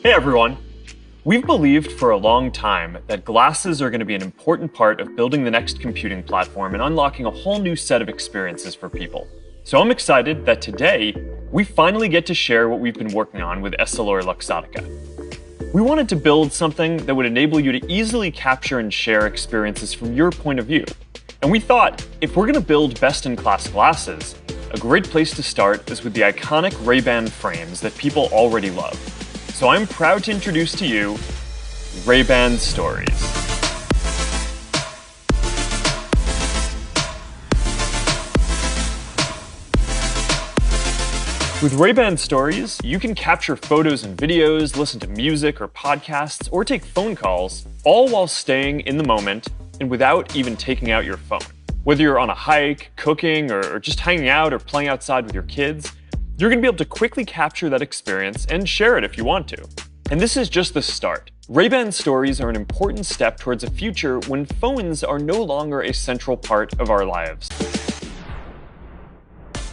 Hey everyone! We've believed for a long time that glasses are going to be an important part of building the next computing platform and unlocking a whole new set of experiences for people. So I'm excited that today, we finally get to share what we've been working on with 𝐤𝐤𝐤𝐿. We wanted to build something that would enable you to easily capture and share experiences from your point of view. And we thought, if we're going to build best-in-class glasses, a great place to start is with the iconic Ray-Ban frames that people already love. So I'm proud to introduce to you Ray-Ban Stories. With Ray-Ban Stories, you can capture photos and videos, listen to music or podcasts, or take phone calls, all while staying in the moment and without even taking out your phone. Whether you're on a hike, cooking, or just hanging out or playing outside with your kids, you're going to be able to quickly capture that experience and share it if you want to. And this is just the start. Ray-Ban Stories are an important step towards a future when phones are no longer a central part of our lives.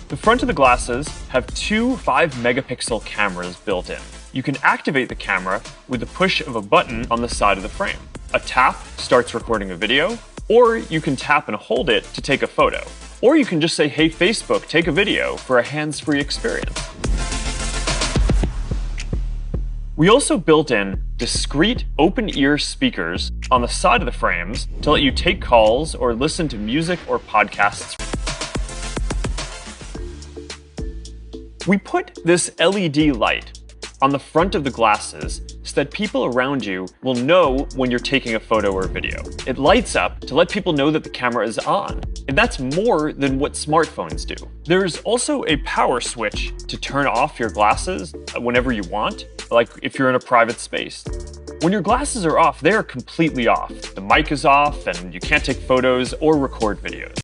The front of the glasses have two 5-megapixel cameras built in. You can activate the camera with the push of a button on the side of the frame. A tap starts recording a video, or you can tap and hold it to take a photo. Or you can just say, "Hey Facebook, take a video," for a hands-free experience. We also built in discrete open-ear speakers on the side of the frames to let you take calls or listen to music or podcasts. We put this LED light on the front of the glasses so that people around you will know when you're taking a photo or video. It lights up to let people know that the camera is on, and that's more than what smartphones do. There's also a power switch to turn off your glasses whenever you want, like if you're in a private space. When your glasses are off, they are completely off. The mic is off, and you can't take photos or record videos.